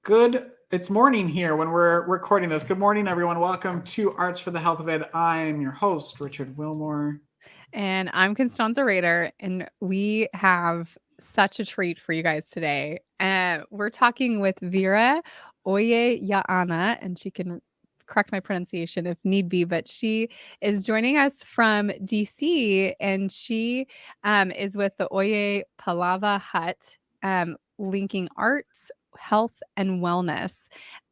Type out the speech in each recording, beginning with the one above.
It's morning here when we're recording this. Good morning, everyone. Welcome to Arts for the Health of It. I'm your host, Richard Wilmore. And I'm Constanza Rader, and we have such a treat for you guys today. We're talking with Vera Oyé Yaa-Anna, and she can correct my pronunciation if need be, but she is joining us from DC, and she is with the Oyé Palaver Hut, linking arts, health, and wellness.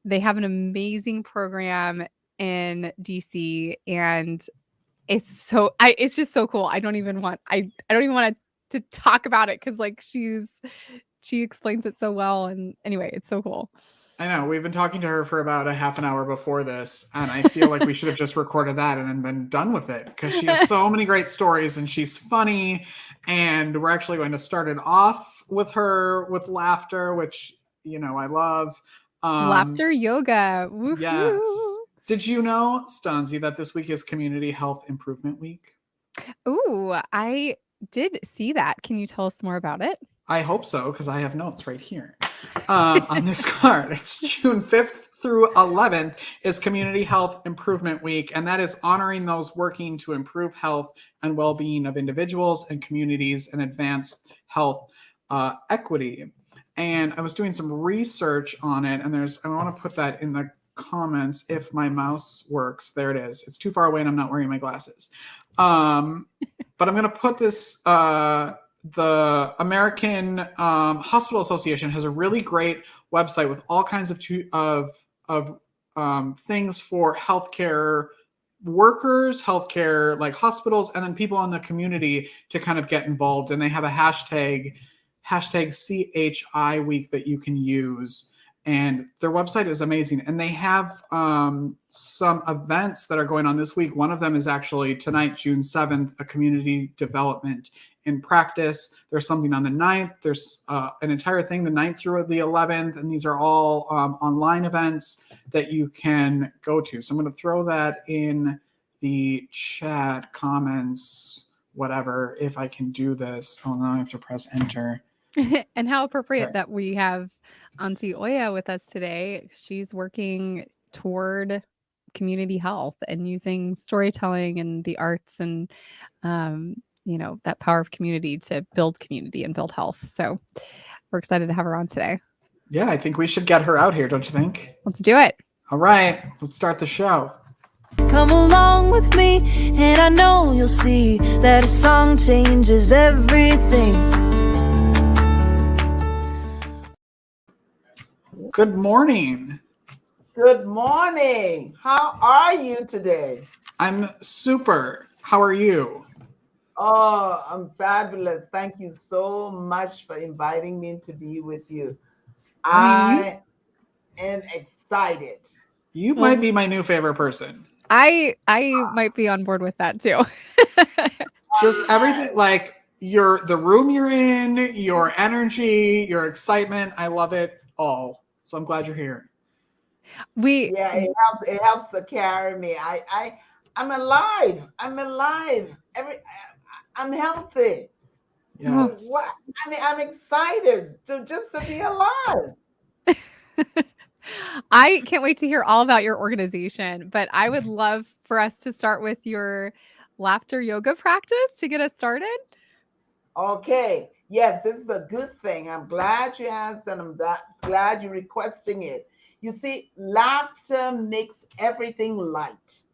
They have an amazing program in DC, and it's just so cool. I don't even want to talk about it because like she explains it so well. And anyway, it's so cool. I know we've been talking to her for about a half an hour before this, and I feel like we should have just recorded that and then been done with it because she has so many great stories and she's funny. And we're actually going to start it off with her with laughter, which I love. Laughter yoga. Woo-hoo. Yes. Did you know, Stanzi, that this week is Community Health Improvement Week? Ooh, I did see that. Can you tell us more about it? I hope so, because I have notes right here on this card. It's June 5th through 11th is Community Health Improvement Week, and that is honoring those working to improve health and well-being of individuals and communities and advance health equity. And I was doing some research on it, and I want to put that in the comments if my mouse works. There it is. It's too far away and I'm not wearing my glasses. But I'm going to put this, the American Hospital Association has a really great website with all kinds of things for healthcare workers, healthcare like hospitals, and then people in the community to kind of get involved. And they have a hashtag CHI week that you can use. And their website is amazing. And they have some events that are going on this week. One of them is actually tonight, June 7th, a community development in practice. There's something on the 9th. There's an entire thing the 9th through the 11th. And these are all online events that you can go to. So I'm going to throw that in the chat comments, whatever, if I can do this. Oh, now I have to press enter. And how appropriate that we have Auntie Oyé with us today. She's working toward community health and using storytelling and the arts and, that power of community to build community and build health. So we're excited to have her on today. Yeah, I think we should get her out here, don't you think? Let's do it. All right, let's start the show. Come along with me, and I know you'll see that a song changes everything. Good morning. Good morning. How are you today? I'm super. How are you? Oh, I'm fabulous. Thank you so much for inviting me to be with you. I am excited. You might be my new favorite person. I might be on board with that too. Just everything, like the room you're in, your energy, your excitement. I love it all. So I'm glad you're here. It helps to carry me. I'm alive. I'm healthy. Yes. I'm excited to be alive. I can't wait to hear all about your organization, but I would love for us to start with your laughter yoga practice to get us started. Okay. Yes, this is a good thing. I'm glad you asked and I'm glad you're requesting it. You see, laughter makes everything light.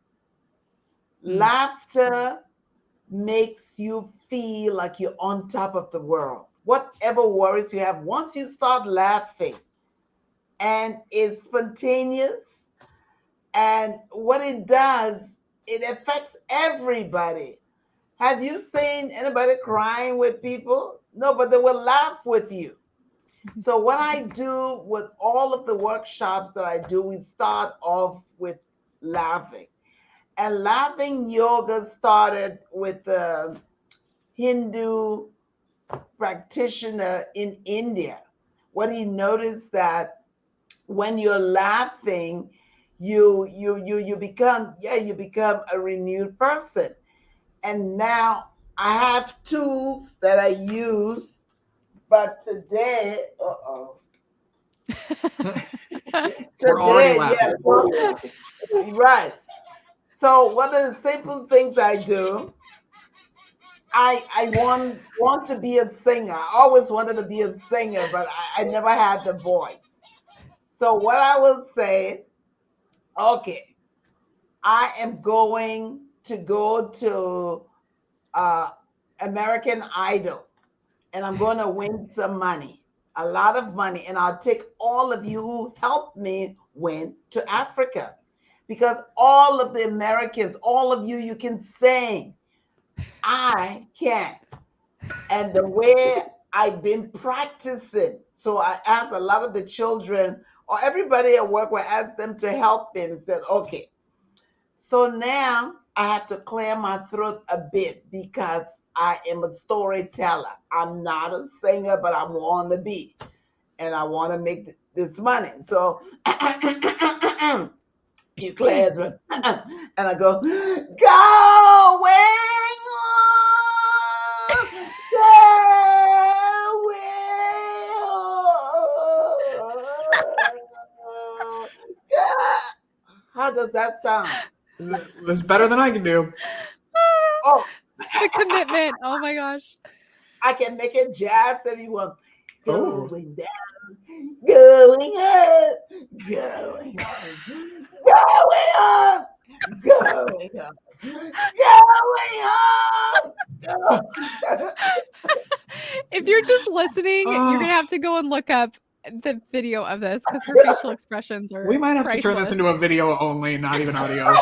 Laughter makes you feel like you're on top of the world. Whatever worries you have, once you start laughing, and it's spontaneous, and what it does, it affects everybody. Have you seen anybody crying with people? No, but they will laugh with you. So what I do with all of the workshops that I do, we start off with laughing. And laughing yoga started with a Hindu practitioner in India. What he noticed that when you're laughing, you become a renewed person. And now I have tools that I use, but today, We're already Today, laughing. yeah, right. So one of the simple things I do, I want to be a singer. I always wanted to be a singer, but I never had the voice. So what I will say, okay, I am going to go to uh, American Idol, and I'm going to win some money, a lot of money, and I'll take all of you who helped me win to Africa, because all of the Americans, all of you, you can sing. I can't. And the way I've been practicing, so I asked a lot of the children or everybody at work, I asked them to help me and said, okay, so now I have to clear my throat a bit because I am a storyteller. I'm not a singer, but I want to be, and I want to make this money. So you clear your throat, and I go, going on, how does that sound? That's better than I can do. Oh, The commitment. Oh my gosh. I can make it jazz if you want. Oh. Going down, going up, going up, going up, going up. If you're just listening, you're Oh. gonna have to go and look up the video of this because her facial expressions are. We might have to turn this priceless. into a video only, not even audio.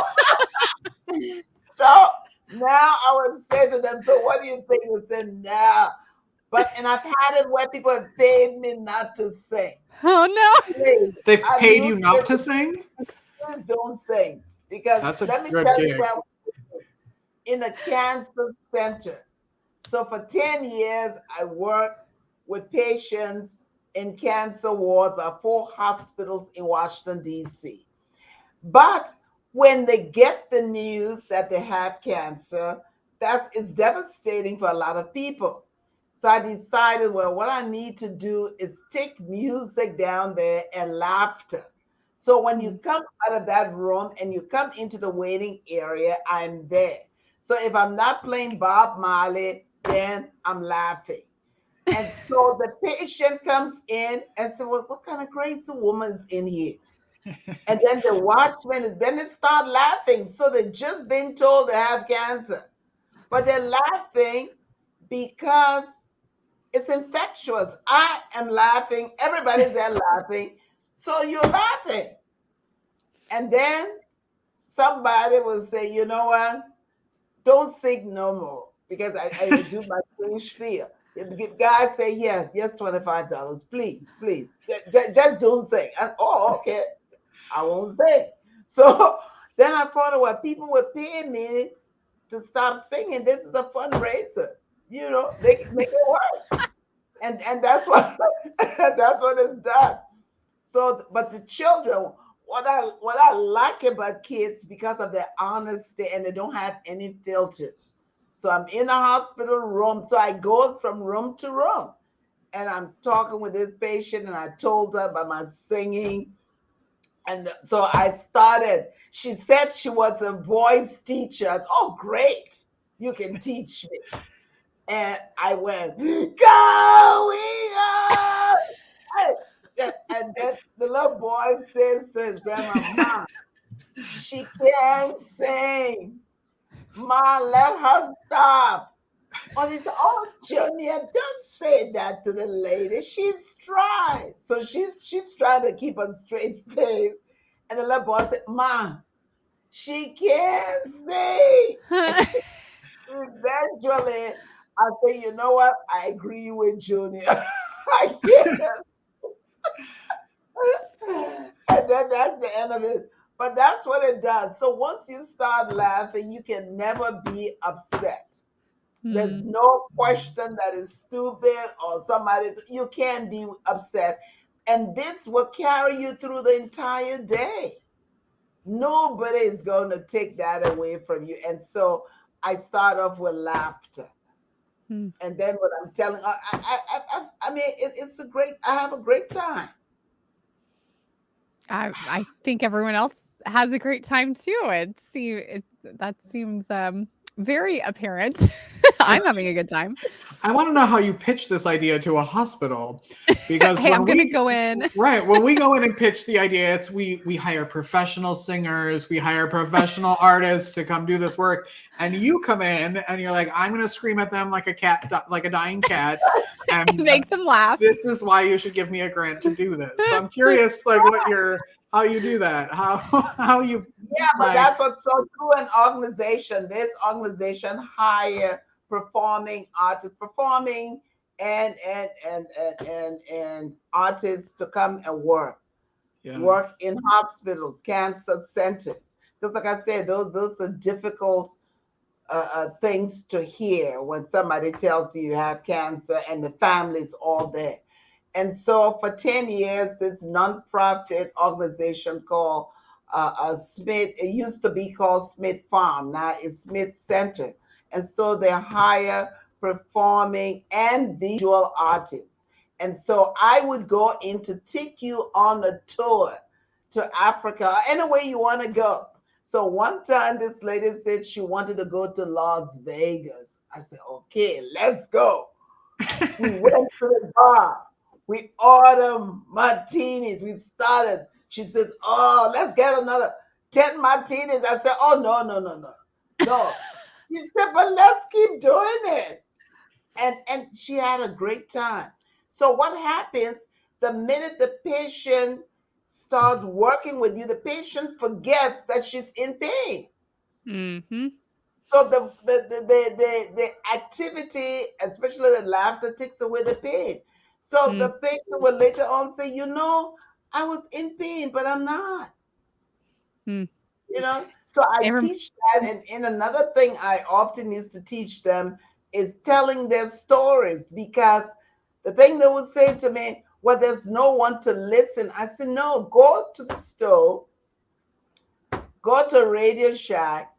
So now I would say to them, so what do you think? We said, now. And I've had it where people have paid me not to sing. Oh no. Please, They've I've paid you used not it to sing? Please don't sing. Because That's a let me good tell you gig. where in a cancer center. So for 10 years, I worked with patients in cancer wards by 4 hospitals in Washington, D.C. But when they get the news that they have cancer, that is devastating for a lot of people. So I decided, well, what I need to do is take music down there and laughter. So when you come out of that room and you come into the waiting area, I'm there. So if I'm not playing Bob Marley, then I'm laughing. And so the patient comes in and says, well, what kind of crazy woman is in here? And then the watchman, then they start laughing. So they've just been told they have cancer. But they're laughing because it's infectious. I am laughing. Everybody's there laughing. So you're laughing. And then somebody will say, you know what? Don't sing no more. Because I do my free spiel. If guys say, yes, $25, please, please. Just don't sing. Oh, okay. I won't sing. So then I found out what people were paying me to stop singing. This is a fundraiser. You know, they can make it work. And that's what that's what it's done. So, but the children, what I like about kids because of their honesty and they don't have any filters. So I'm in a hospital room, so I go from room to room, and I'm talking with this patient, and I told her about my singing, and so I started. She said she was a voice teacher. I said, oh, great, you can teach me. And I went, going up. And then the little boy says to his grandma, Mom, she can't sing. Ma, let her stop. Oh, he said, oh, Junior, don't say that to the lady. She's trying. So she's trying to keep a straight face. And the little boy said, Mom, she can't sing. Eventually, I say, you know what? I agree with Junior. I can't. And then that's the end of it. But that's what it does. So once you start laughing, you can never be upset. There's no question that is stupid or somebody's, you can't be upset. And this will carry you through the entire day. Nobody is going to take that away from you. And so I start off with laughter. And then what I'm telling, I mean, it's a great, I have a great time. I think everyone else has a great time too. That seems very apparent. I'm having a good time. I want to know how you pitch this idea to a hospital, because Hey, I'm when gonna we go in. right when we go in and pitch the idea, it's we hire professional singers, we hire professional artists to come do this work, and you come in and you're like, I'm gonna scream at them like a cat, like a dying cat, and Make them laugh. this is why you should give me a grant to do this. So I'm curious, like how you do that, how you Yeah, but that's what's so true in organization. This organization hire performing artists, performing and artists to come and work in hospitals, cancer centers. Because like I said, those are difficult things to hear when somebody tells you have cancer and the family's all there. And so for 10 years, this nonprofit organization called Smith, it used to be called Smith Farm, now it's Smith Center. And so they hire performing and visual artists. And so I would go in to take you on a tour to Africa, anywhere you want to go. So one time this lady said she wanted to go to Las Vegas. I said, okay, let's go. We went to the bar. We ordered martinis. We started. She says, oh, let's get another 10 martinis. I said, oh, no. She said, but let's keep doing it. And she had a great time. So what happens the minute the patient starts working with you, the patient forgets that she's in pain. Mm-hmm. So the activity, especially the laughter, takes away the pain. So the patient will later on say, I was in pain, but I'm not. So I teach that. And another thing I often used to teach them is telling their stories, because the thing they would say to me, well, there's no one to listen. I said, no, go to the store, go to Radio Shack,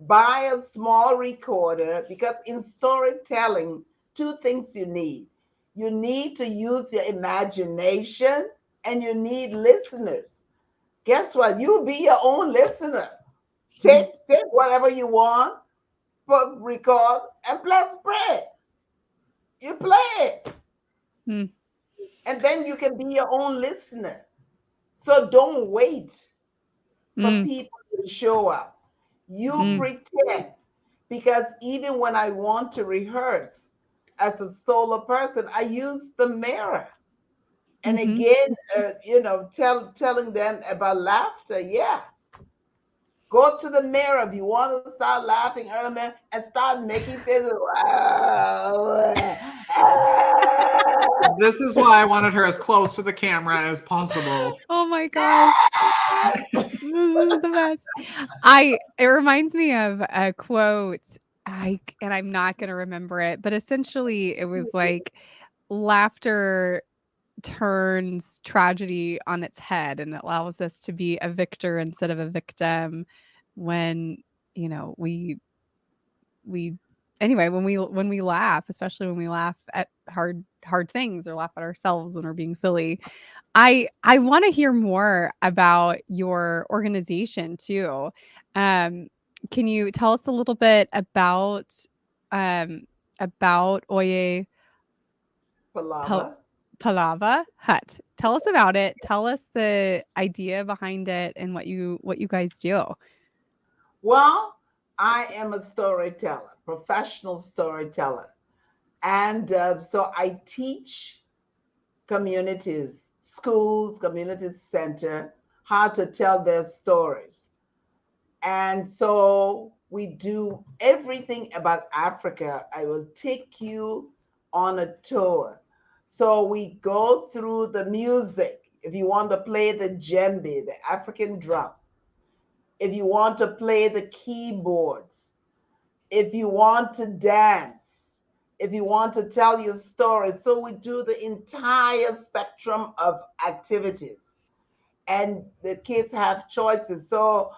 buy a small recorder, because in storytelling, two things you need. You need to use your imagination and you need listeners. Guess what? You be your own listener. Take whatever you want, record, and plus play. You play it. And then you can be your own listener. So don't wait for people to show up. You pretend. Because even when I want to rehearse as a solo person, I use the mirror. And again, telling them about laughter. Yeah. Go to the mirror if you want to start laughing earlier and start making faces. This is why I wanted her as close to the camera as possible. Oh my gosh. This is the best. It reminds me of a quote, and I'm not going to remember it, but essentially it was like laughter turns tragedy on its head and it allows us to be a victor instead of a victim when we laugh, especially when we laugh at hard things or laugh at ourselves when we're being silly. I want to hear more about your organization too. Can you tell us a little bit about Oyé Palaver Hut? Tell us about it. Tell us the idea behind it and what you guys do. Well, I am a storyteller, professional storyteller. And so I teach communities, schools, community center, how to tell their stories. And so we do everything about Africa. I will take you on a tour. So we go through the music. If you want to play the djembe, the African drums, if you want to play the keyboards, if you want to dance, if you want to tell your story. So we do the entire spectrum of activities. And the kids have choices. So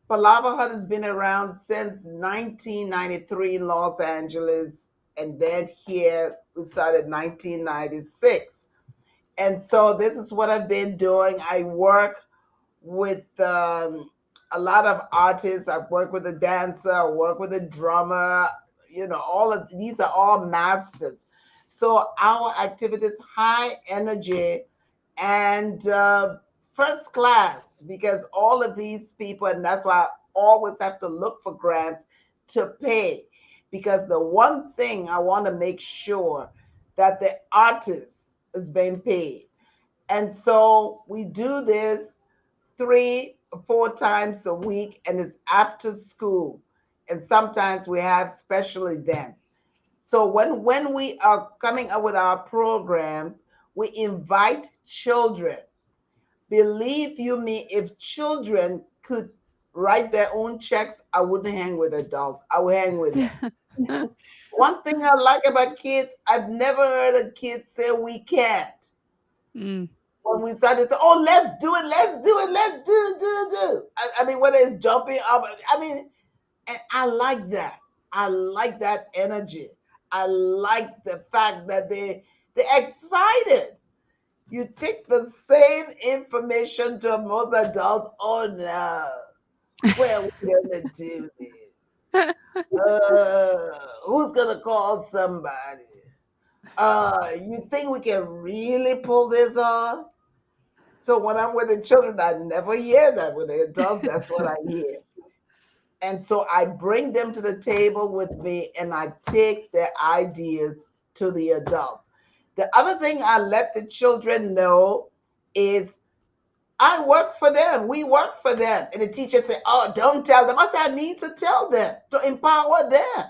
Palaver Hut has been around since 1993 in Los Angeles. And then here we started 1996. And so this is what I've been doing. I work with a lot of artists. I've worked with a dancer, I work with a drummer, all of these are all masters. So our activities, high energy and first class, because all of these people, and that's why I always have to look for grants to pay. Because the one thing I want to make sure that the artist is being paid. And so we do this 3 or 4 times a week, and it's after school. And sometimes we have special events. So when we are coming up with our programs, we invite children. Believe you me, if children could write their own checks, I wouldn't hang with adults. I would hang with them. One thing I like about kids, I've never heard a kid say we can't. Mm. When we started to, oh, let's do it, let's do it, let's do. I mean, when it's jumping up, I mean, and I like that. I like that energy. I like the fact that they're excited. You take the same information to most adults. Oh no, well, we're gonna do this. Who's gonna call somebody? You think we can really pull this off? So when I'm with the children, I never hear that. With the adults, that's what I hear. And so I bring them to the table with me and I take their ideas to the adults. The other thing I let the children know is I work for them. We work for them. And the teacher said, oh, don't tell them. I said, I need to tell them to empower them.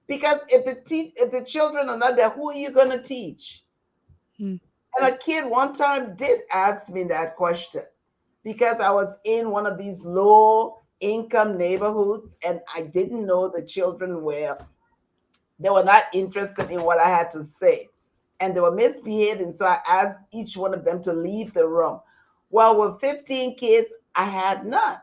Because if the children are not there, who are you going to teach? And a kid one time did ask me that question because I was in one of these low income neighborhoods and I didn't know the children were, they were not interested in what I had to say. And they were misbehaving. So I asked each one of them to leave the room. Well, with 15 kids, I had none.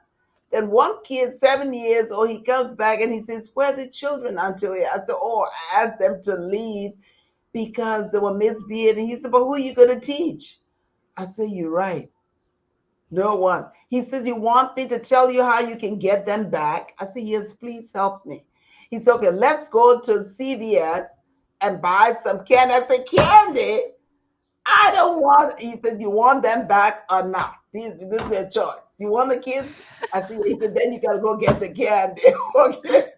Then one kid, 7 years old, he comes back and he says, where are the children, Auntie Oyé? I said, oh, I asked them to leave because they were misbehaving. He said, but who are you going to teach? I said, you're right. No one. He says, you want me to tell you how you can get them back? I said, yes, please help me. He said, okay, let's go to CVS and buy some candy. I said, candy? I don't want, he said, you want them back or not? This is their choice. You want the kids? I said, he said, then you got to go get the candy. Okay.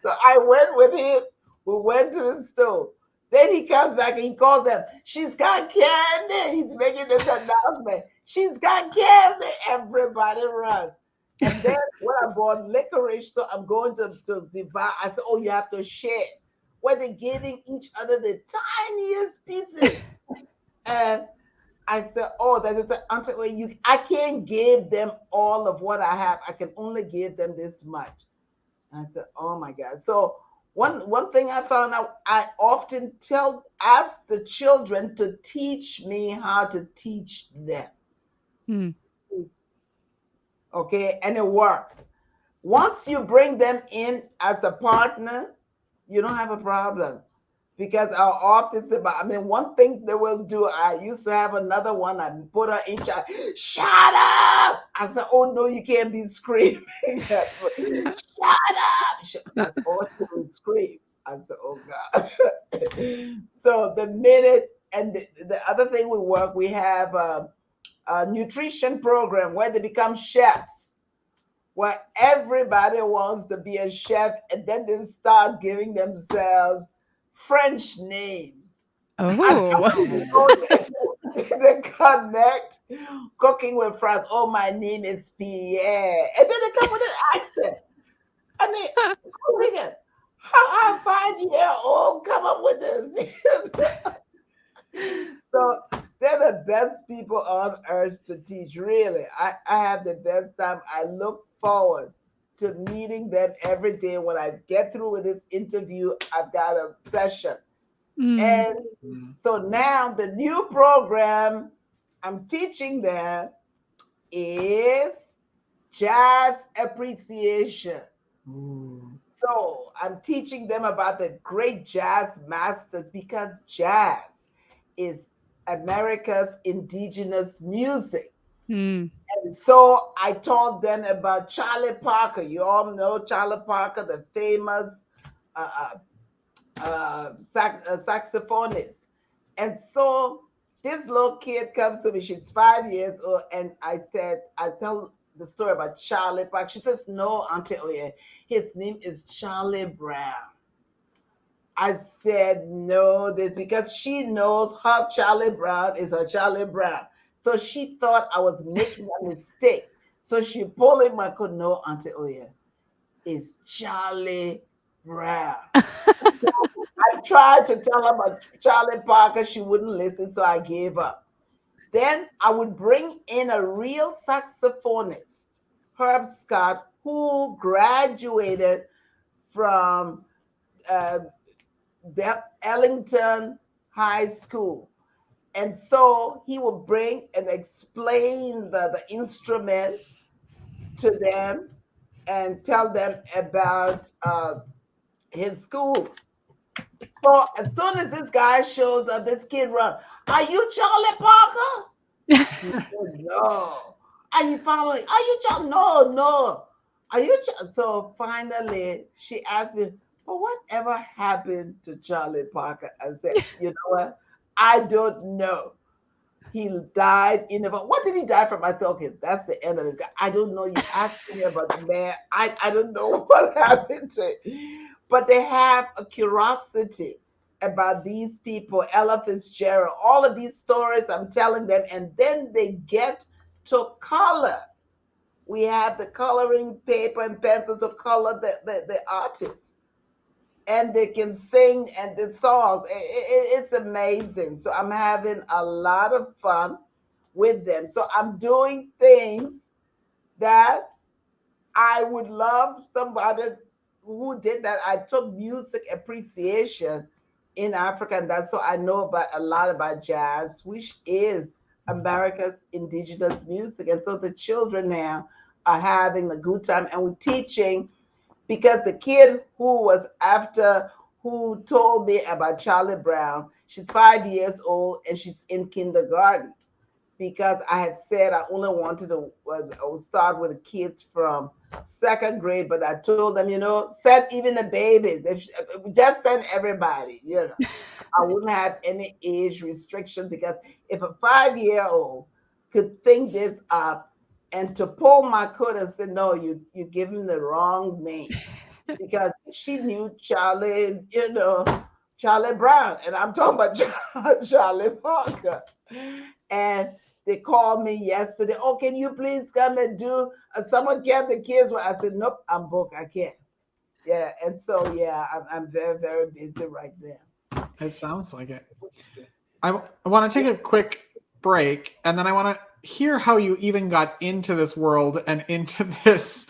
So I went with him. We went to the store. Then he comes back and he calls them. She's got candy. He's making this announcement. She's got candy. Everybody runs. And then when I bought licorice, so I'm going to divide. I said, oh, you have to share. Where they're giving each other the tiniest pieces. And I said, oh, that is Auntie Oyé, I can't give them all of what I have. I can only give them this much. And I said, oh my God. So one thing I found out, I often ask the children to teach me how to teach them. Okay, and it works. Once you bring them in as a partner, you don't have a problem. Because our office, one thing they will do, I used to have another one, I put her in charge, shut up! I said, oh no, you can't be screaming. Shut up! That's all she would scream. I said, oh God. So the minute, and the other thing we have a nutrition program where they become chefs, where everybody wants to be a chef, and then they start giving themselves French names. Oh. They connect cooking with France. Oh, my name is Pierre. And then they come with an accent. I mean, how a 5-year-old come up with this? So they're the best people on earth to teach, really. I have the best time. I look forward to meeting them every day. When I get through with this interview, I've got a session. And so now the new program I'm teaching them is jazz appreciation. So I'm teaching them about the great jazz masters, because jazz is America's indigenous music. Mm. And so I told them about Charlie Parker. You all know Charlie Parker, the famous uh, saxophonist. And so this little kid comes to me. She's 5 years old, and I tell the story about Charlie Parker. She says, "No, Auntie Oyé, his name is Charlie Brown." I said, "No, this because she knows her Charlie Brown is her Charlie Brown." So she thought I was making a mistake. So she pulled in my coat. "No, Auntie Oyé, it's Charlie Brown." I tried to tell her about Charlie Parker. She wouldn't listen, so I gave up. Then I would bring in a real saxophonist, Herb Scott, who graduated from uh, Ellington High School. And so he would bring and explain the instrument to them and tell them about his school. So as soon as this guy shows up, this kid runs. "Are you Charlie Parker?" He said, "No." And he following, "Are you Charlie?" "No, no." "Are you So finally she asked me, "Well, whatever happened to Charlie Parker?" I said, "You know what? I don't know. He died in about what did he die from?" I said, "Okay, that's the end of it. I don't know. You asked me about the man. I don't know what happened to it." But they have a curiosity about these people, Ella Fitzgerald, all of these stories I'm telling them, and then they get to color. We have the coloring paper and pencil to color the artists, and they can sing and the songs. It's amazing. So I'm having a lot of fun with them. So I'm doing things that I would love somebody who did that. I took music appreciation in Africa, and that's so I know about a lot about jazz, which is America's indigenous music. And so the children now are having a good time, and we're teaching because the kid who told me about Charlie Brown, she's 5 years old and she's in kindergarten because I had said I only wanted to start with the kids from second grade, but I told them, send even the babies. Just send everybody, I wouldn't have any age restriction because if a 5-year-old could think this up and to pull my coat and say, "No, you give him the wrong name," because she knew Charlie, Charlie Brown, and I'm talking about Charlie Parker. And they called me yesterday. "Oh, can you please come and do a summer camp?" The kids were. I said, "Nope, I'm booked. I can't." Yeah, and so yeah, I'm very very busy right now. It sounds like it. I want to take a quick break, and then I want to hear how you even got into this world and into this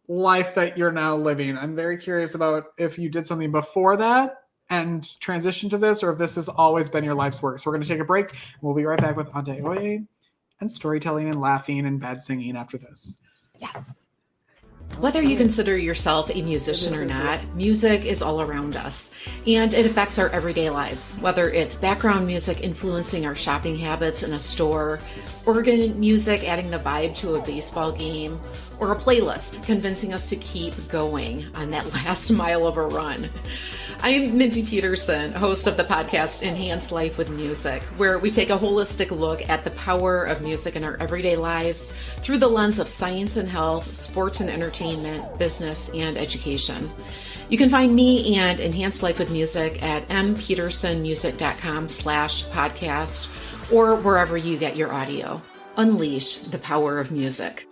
life that you're now living. I'm very curious about if you did something before that and transitioned to this, or if this has always been your life's work. So we're going to take a break, and we'll be right back with Auntie Oyé and storytelling and laughing and bad singing after this. Yes. Whether you consider yourself a musician or not, music is all around us, and it affects our everyday lives. Whether it's background music influencing our shopping habits in a store, organ music adding the vibe to a baseball game, or a playlist convincing us to keep going on that last mile of a run. I'm Mindy Peterson, host of the podcast Enhance Life with Music, where we take a holistic look at the power of music in our everyday lives through the lens of science and health, sports and entertainment, business, and education. You can find me and Enhance Life with Music at mpetersonmusic.com/podcast or wherever you get your audio. Unleash the power of music.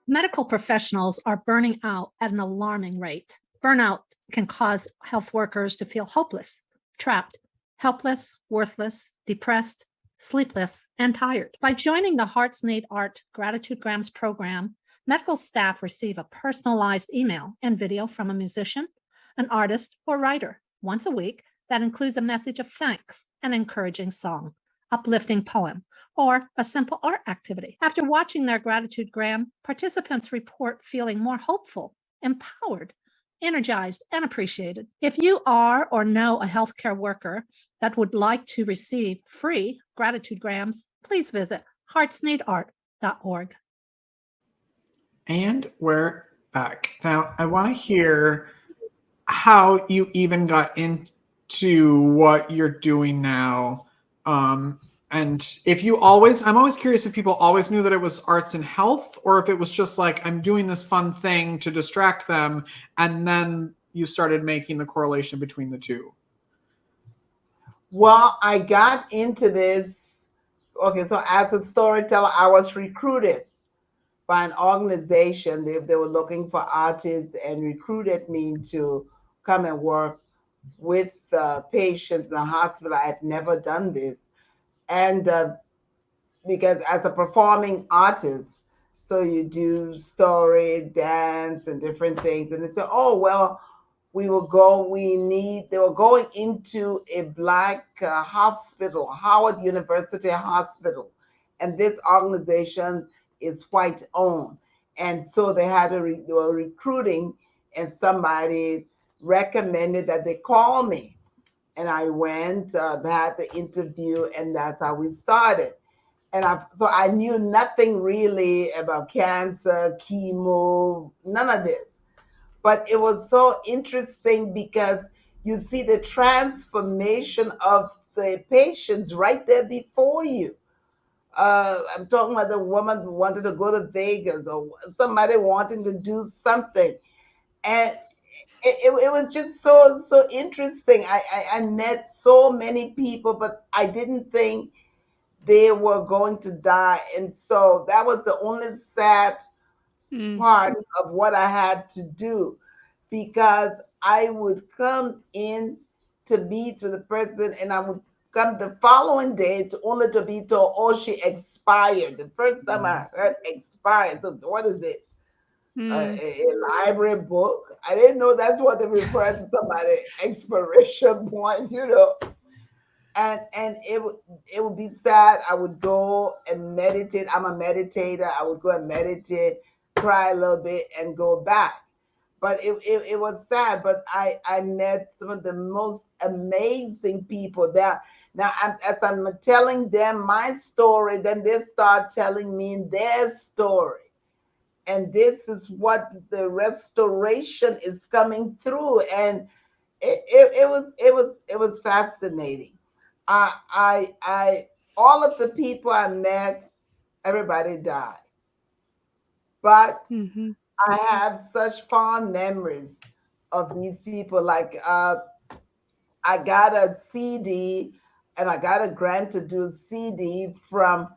Medical professionals are burning out at an alarming rate. Burnout can cause health workers to feel hopeless, trapped, helpless, worthless, depressed, sleepless, and tired. By joining the Hearts Need Art Gratitude Grams program, medical staff receive a personalized email and video from a musician, an artist, or writer once a week that includes a message of thanks, an encouraging song, uplifting poem, or a simple art activity. After watching their Gratitude Gram, participants report feeling more hopeful, empowered, energized, and appreciated. If you are or know a healthcare worker that would like to receive free Gratitude Grams, please visit heartsneedart.org. And we're back. Now, I want to hear how you even got into what you're doing now. And if you I'm always curious if people always knew that it was arts and health, or if it was just like, I'm doing this fun thing to distract them, and then you started making the correlation between the two. Well, I got into this. Okay, so as a storyteller, I was recruited by an organization. They were looking for artists and recruited me to come and work with patients in the hospital. I had never done this. And because as a performing artist, so you do story, dance, and different things. And they said, oh, well, they were going into a Black hospital, Howard University Hospital. And this organization is white owned. And so they were recruiting, and somebody recommended that they call me. And I went, had the interview, and that's how we started. And so I knew nothing really about cancer, chemo, none of this. But it was so interesting because you see the transformation of the patients right there before you. I'm talking about the woman who wanted to go to Vegas, or somebody wanting to do something. And it was just so interesting. I met so many people, but I didn't think they were going to die. And so that was the only sad part of what I had to do, because I would come in to meet with the person, and I would come the following day only to be told, oh, she expired. The first time I heard expired, so what is it? A library book? I didn't know that's what they referred to somebody expiration point, And it would be sad. I would go and meditate. I'm a meditator. I would go and meditate, cry a little bit, and go back. But it was sad. But I met some of the most amazing people there. Now, as I'm telling them my story, then they start telling me their story. And this is what the restoration is coming through. And it was fascinating. I all of the people I met, everybody died. But I have such fond memories of these people. Like I got a CD, and I got a grant to do a CD from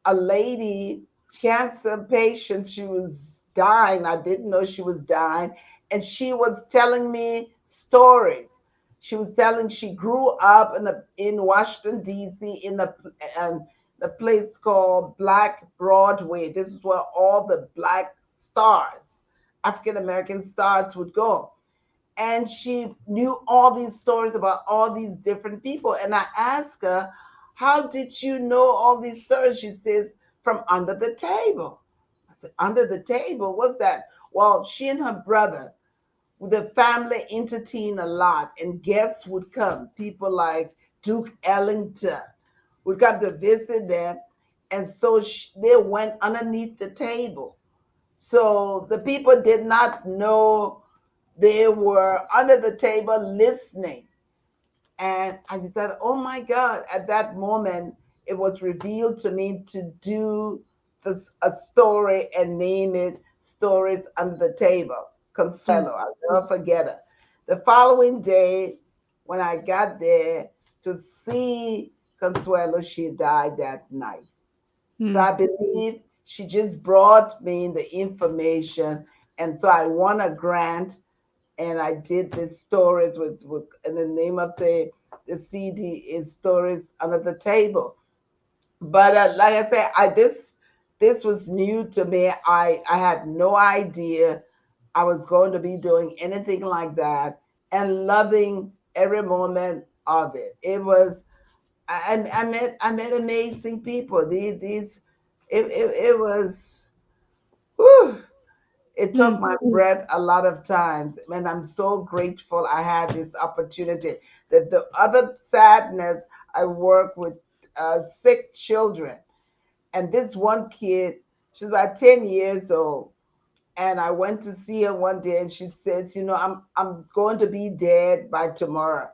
a lady, cancer patient. She was dying. I didn't know she was dying. And she was telling me stories. She was telling she grew up in Washington, D.C., in the place called Black Broadway. This is where all the Black stars, African American stars, would go. And she knew all these stories about all these different people. And I asked her, how did you know all these stories? She says, from under the table. I said, under the table? What's that? Well, she and her brother, the family entertained a lot, and guests would come. People like Duke Ellington would come to visit them. And so they went underneath the table. So the people did not know they were under the table listening. And I said, oh my God, at that moment, it was revealed to me to do a story and name it Stories Under the Table. Consuelo, I'll never forget it. The following day, when I got there to see Consuelo, she died that night. So I believe she just brought me the information. And so I won a grant, and I did these stories with and the name of the CD is Stories Under the Table. But like I said, this was new to me. I had no idea I was going to be doing anything like that, and loving every moment of it. It was I met amazing people. It was. Whew, it took my breath a lot of times, and I'm so grateful I had this opportunity. The other sadness, I work with sick children, And this one kid, she's about 10 years old. And I went to see her one day and she says, I'm going to be dead by tomorrow.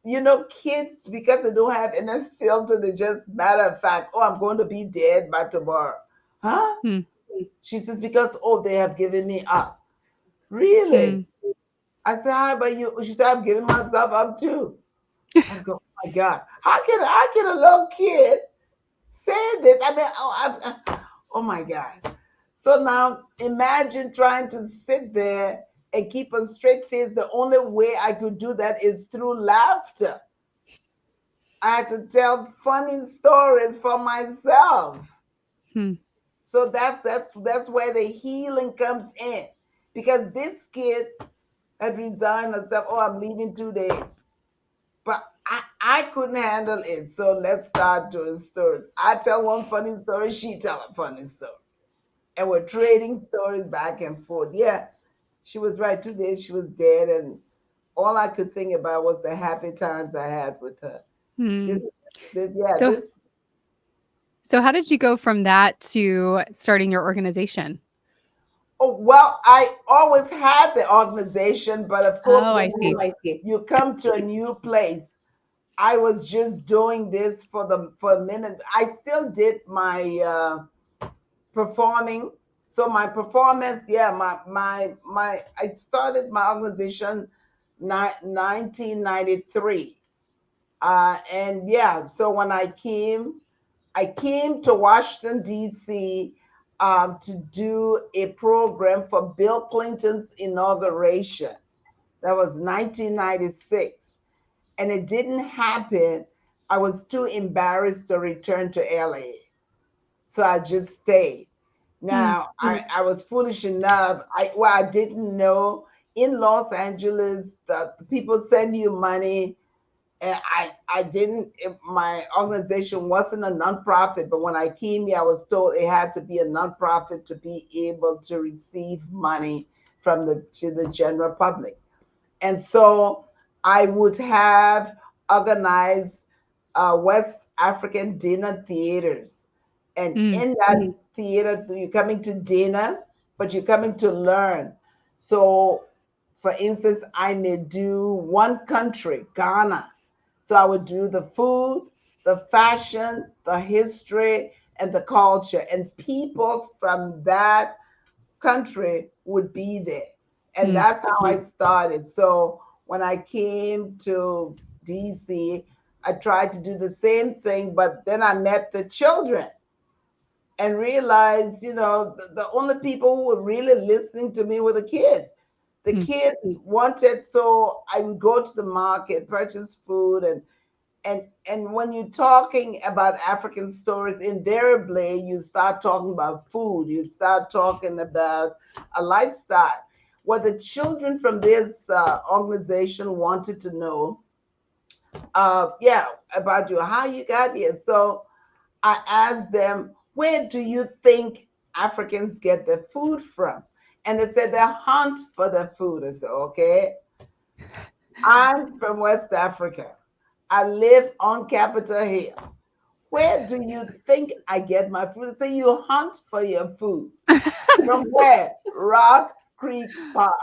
Kids, because they don't have any filter, they just matter of fact, oh, I'm going to be dead by tomorrow. Huh? Hmm. She says, because, oh, they have given me up. Really? I said, hi, but she said, I'm giving myself up too. I go, oh my God, how can a little kid say this? I mean, oh my God. So now imagine trying to sit there and keep a straight face. The only way I could do that is through laughter. I had to tell funny stories for myself. Hmm. So that's where the healing comes in. Because this kid had resigned herself, oh, I'm leaving 2 days. But I couldn't handle it. So let's start doing stories. I tell one funny story, she tell a funny story. And we're trading stories back and forth. Yeah, she was right. 2 days she was dead. And all I could think about was the happy times I had with her. Hmm. Yeah, So, this. so how did you go from that to starting your organization? Oh, well, I always had the organization, but of course, Oh, I when see. you come to a new place, I was just doing this for a minute. I still did my performing. So my performance, yeah, my I started my organization 1993. And yeah, so when I came to Washington, D.C. To do a program for Bill Clinton's inauguration. That was 1996. And it didn't happen. I was too embarrassed to return to LA. So I just stayed. Hmm. Now, I was foolish enough. I didn't know in Los Angeles that people send you money, and I didn't. My organization wasn't a nonprofit, but when I came here, I was told it had to be a nonprofit to be able to receive money from the general public. And so I would have organized West African dinner theaters. And Hmm. in that theater, you're coming to dinner, but you're coming to learn. So, for instance, I may do one country, Ghana. So I would do the food, the fashion, the history, and the culture. And people from that country would be there. And Hmm. that's how I started. So when I came to DC, I tried to do the same thing, but then I met the children and realized, the only people who were really listening to me were the kids. The Hmm. kids wanted, so I would go to the market, purchase food, and when you're talking about African stories, invariably you start talking about food, you start talking about a lifestyle. What the children from this organization wanted to know, yeah, about you, how you got here. So I asked them, where do you think Africans get their food from? And they said they hunt for their food. I said, okay, I'm from West Africa. I live on Capitol Hill. Where do you think I get my food? So you hunt for your food. From where? Rock Creek Park.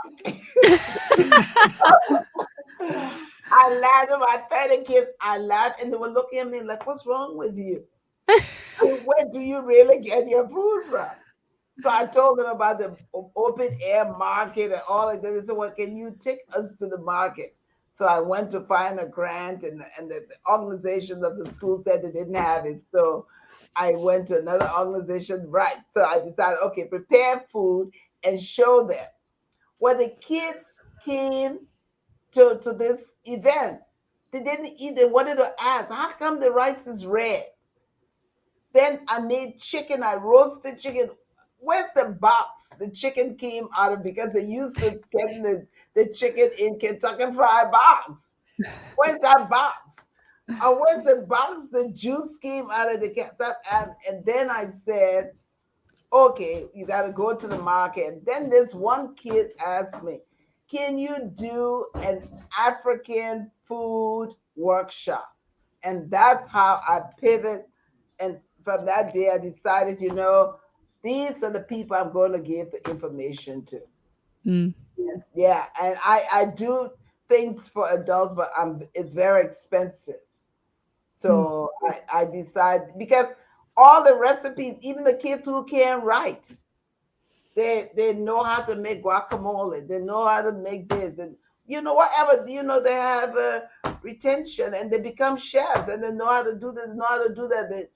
I laughed at my 30 kids. I laughed and they were looking at me like, what's wrong with you? Where do you really get your food from? So I told them about the open air market and all of that. They said, well, can you take us to the market? So I went to find a grant, and the organization of the school said they didn't have it. So I went to another organization, right? So I decided, okay, prepare food and show them. When the kids came to this event, they didn't eat. They wanted to ask, how come the rice is red? Then I made chicken. I roasted chicken. Where's the box the chicken came out of? Because they used to get the chicken in Kentucky Fried Box. Where's that box? Where's the box the juice came out of the Kentucky? And then I said, okay, you got to go to the market. And then this one kid asked me, can you do an African food workshop? And that's how I pivot. And from that day, I decided, these are the people I'm going to give the information to. Mm. Yeah, and I do things for adults, but it's very expensive. So I decide, because all the recipes, even the kids who can't write, they know how to make guacamole. They know how to make this, and whatever. They have a retention, and they become chefs, and they know how to do this, know how to do that.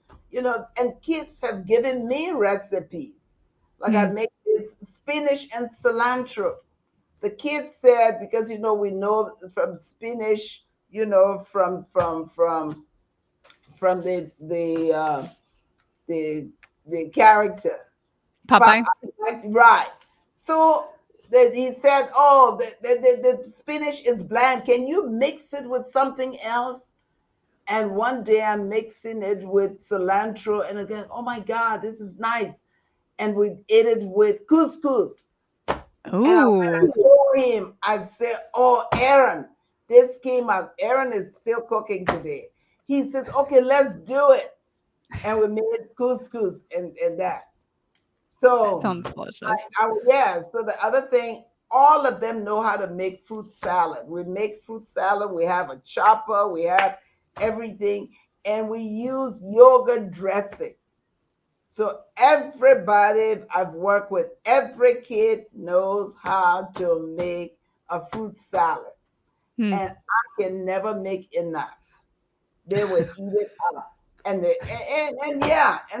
And kids have given me recipes, like I make this spinach and cilantro. The kids said, because we know from spinach, from the character. Popeye. Right. So that he said, oh, the spinach is bland. Can you mix it with something else? And one day I'm mixing it with cilantro, and again, oh my God, this is nice. And we ate it with couscous. And when I Ooh. told him, I said, oh, Aaron, this came out. Aaron is still cooking today. He says, okay, let's do it. And we made couscous and that. So Sounds delicious. yeah. So the other thing, all of them know how to make fruit salad. We make fruit salad. We have a chopper. We have everything, and we use yogurt dressing. So everybody I've worked with, every kid knows how to make a fruit salad, and I can never make enough. They would eat it up. And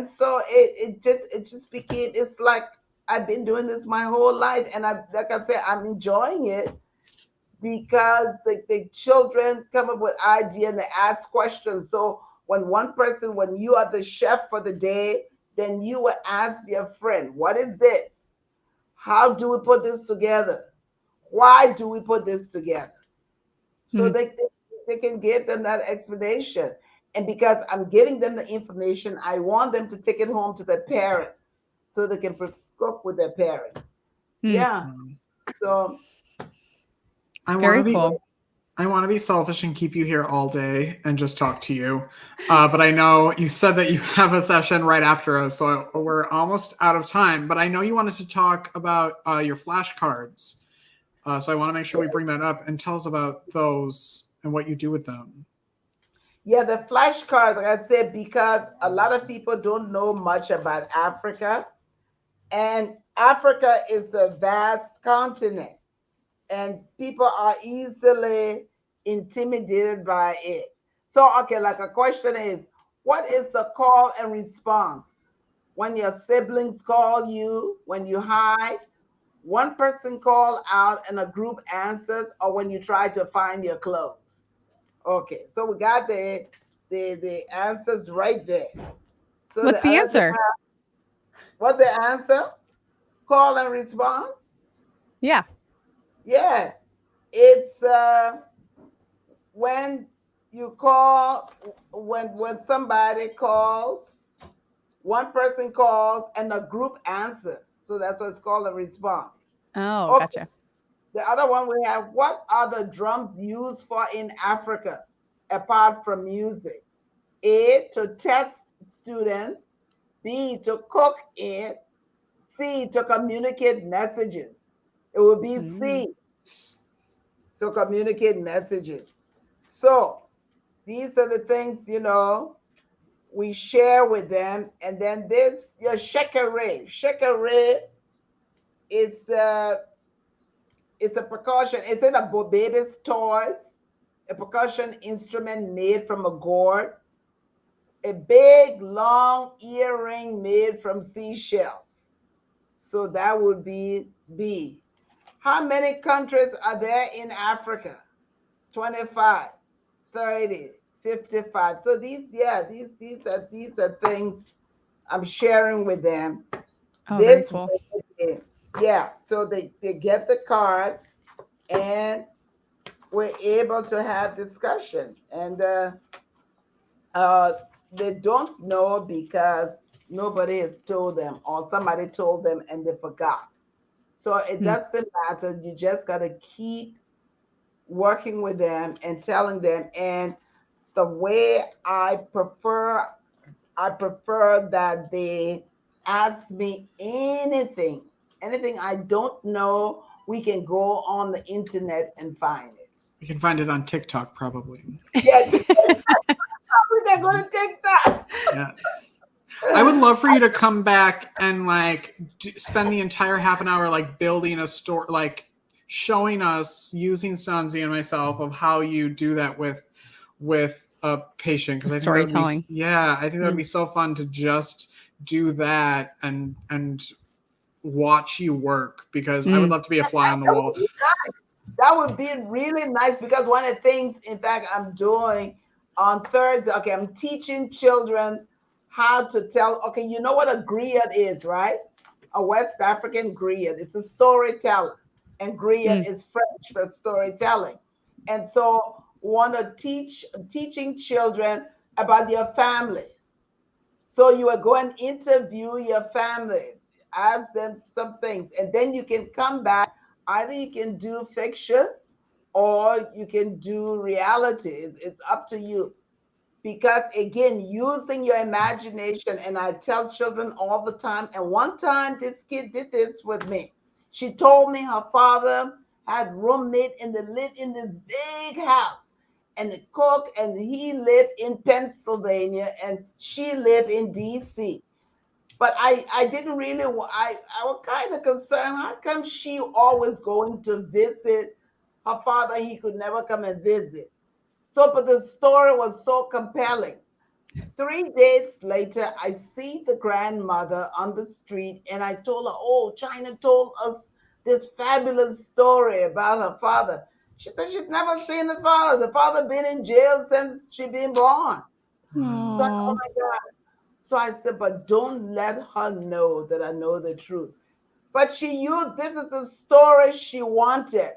so it just became, it's like I've been doing this my whole life, and like I said, I'm enjoying it because the children come up with ideas and they ask questions. So when you are the chef for the day, then you will ask your friend, what is this? How do we put this together? Why do we put this together? So they can give them that explanation. And because I'm giving them the information, I want them to take it home to their parents so they can cook with their parents. Yeah. So Very cool. I want to be selfish and keep you here all day and just talk to you. But I know you said that you have a session right after us, so we're almost out of time. But I know you wanted to talk about your flashcards. So I want to make sure we bring that up and tell us about those and what you do with them. Yeah, the flashcards, like I said, because a lot of people don't know much about Africa. And Africa is a vast continent, and people are easily intimidated by it. So, okay, like a question is, what is the call and response? When your siblings call you, when you hide, one person call out and a group answers, or when you try to find your clothes? Okay, so we got the answers right there. So What's the answer? What's the answer? Call and response? Yeah. Yeah. It's when you call, when somebody calls, one person calls and a group answers. So that's what's called a response. Oh, Okay. gotcha. The other one we have, what are the drums used for in Africa apart from music? A, to test students. B, to cook in. C, to communicate messages. It would be C, to communicate messages. So these are the things, we share with them. And then this, your shekere. Shekere, it's a percussion. It's in a baby's toys, a percussion instrument made from a gourd, a big, long earring made from seashells. So that would be B. How many countries are there in Africa? 25, 30, 55. So these are things I'm sharing with them. Oh, very cool. Yeah, so they get the cards, and we're able to have discussion. And they don't know because nobody has told them, or somebody told them and they forgot. So it doesn't matter. You just got to keep working with them and telling them. And the way I I prefer that they ask me anything I don't know. We can go on the internet and find it. You can find it on TikTok, probably. Yeah, they're going to take that. Yes. I would love for you to come back and like spend the entire half an hour like building a story, like showing us using Stanzi and myself of how you do that with a patient. Because I think storytelling. I think that'd be so fun to just do that and watch you work, because I would love to be a fly on the wall. That would be really nice, because one of the things, in fact, I'm doing on Thursday, okay, I'm teaching children how to tell, okay, you know what a griot is, right? A West African griot. It's a storyteller, and griot is French for storytelling. And so want to teaching children about their family. So you are going to interview your family, ask them some things, and then you can come back. Either you can do fiction or you can do reality. It's up to you. Because again, using your imagination, and I tell children all the time, and one time this kid did this with me. She told me her father had roommate and they lived in this big house, and the cook, and he lived in Pennsylvania and she lived in DC. But I didn't really, I was kind of concerned. How come she always going to visit her father? He could never come and visit. So, but the story was so compelling. 3 days later, I see the grandmother on the street, and I told her, oh, China told us this fabulous story about her father. She said she's never seen his father. The father been in jail since she been born. So, oh my God. So I said, but don't let her know that I know the truth. But she used, this is the story she wanted.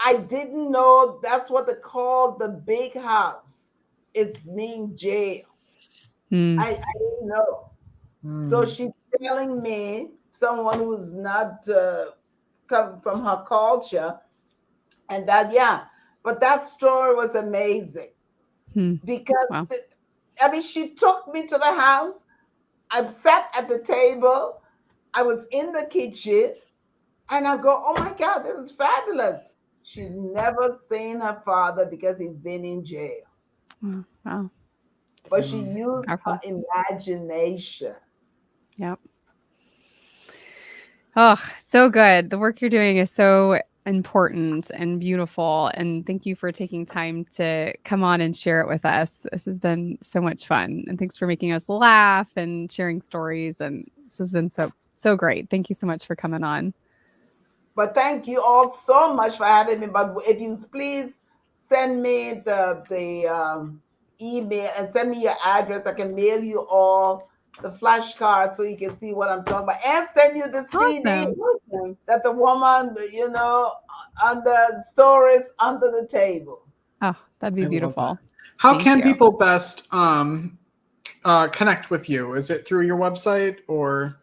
I didn't know that's what they call the big house. It's mean jail. I didn't know. So she's telling me, someone who's not come from her culture, and that, but that story was amazing. Because I mean, she took me to the house. I sat at the table. I was in the kitchen, and I go, oh my God, this is fabulous. She's never seen her father because he's been in jail. Wow. But she used her imagination. Yep. Oh, so good. The work you're doing is so important and beautiful. And thank you for taking time to come on and share it with us. This has been so much fun. And thanks for making us laugh and sharing stories. And this has been so great. Thank you so much for coming on. But thank you all so much for having me. But if you please send me the email and send me your address, I can mail you all the flashcards so you can see what I'm talking about, and send you the CD that the woman, you know, on the stories under the table. Oh, that'd be beautiful. How can people best connect with you? Is it through your website or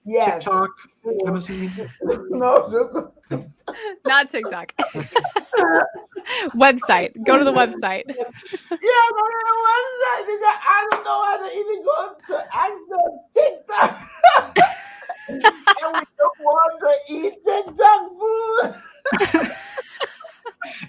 TikTok? I'm assuming. No, not TikTok. Website. Go to the website. Yeah, go to the website because I don't know how to even go to access TikTok. And we don't want to eat TikTok food.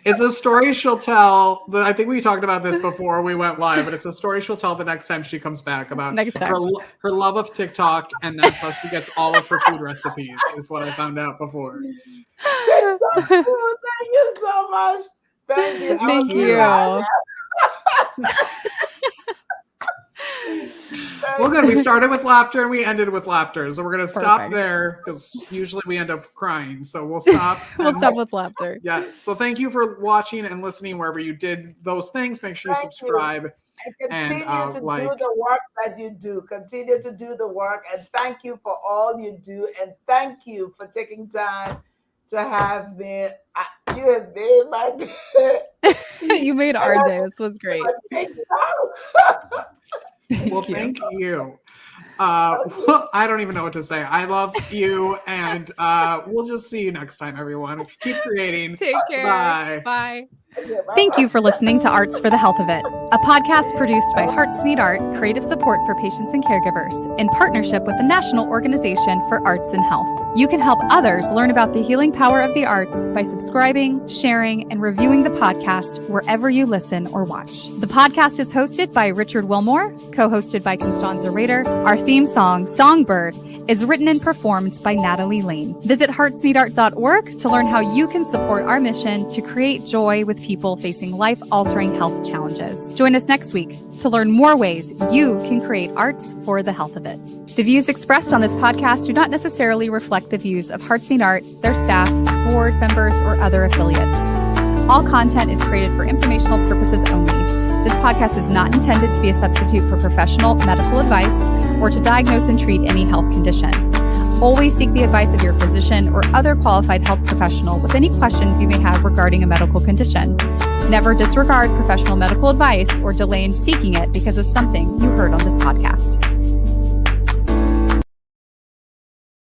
It's a story she'll tell. I think we talked about this before we went live, but it's a story she'll tell the next time she comes back about her love of TikTok, and that's how she gets all of her food recipes, is what I found out before. TikTok food, thank you so much. Thank you. Thank you. Well, good. We started with laughter and we ended with laughter. So we're going to stop there because usually we end up crying. So we'll stop. We'll stop with laughter. Yes. So thank you for watching and listening wherever you did those things. Make sure you subscribe. And continue to do the work that you do. Continue to do the work. And thank you for all you do. And thank you for taking time to have me. You have made my day. You made our day. This was great. Well, thank you. I don't even know what to say. I love you, and we'll just see you next time, everyone. Keep creating. Take care. Bye. Bye. Thank you for listening to Arts for the Health of It. a podcast produced by Hearts Need Art, creative support for patients and caregivers, in partnership with the National Organization for Arts and Health. You can help others learn about the healing power of the arts by subscribing, sharing, and reviewing the podcast wherever you listen or watch. The podcast is hosted by Richard Wilmore, co-hosted by Constanza Rader. Our theme song, Songbird, is written and performed by Natalie Lane. Visit heartsneedart.org to learn how you can support our mission to create joy with people facing life-altering health challenges. Join us next week to learn more ways you can create arts for the health of it. The views expressed on this podcast do not necessarily reflect the views of Hearts Need Art, their staff, board members, or other affiliates. All content is created for informational purposes only. This podcast is not intended to be a substitute for professional medical advice or to diagnose and treat any health condition. Always seek the advice of your physician or other qualified health professional with any questions you may have regarding a medical condition. Never disregard professional medical advice or delay in seeking it because of something you heard on this podcast.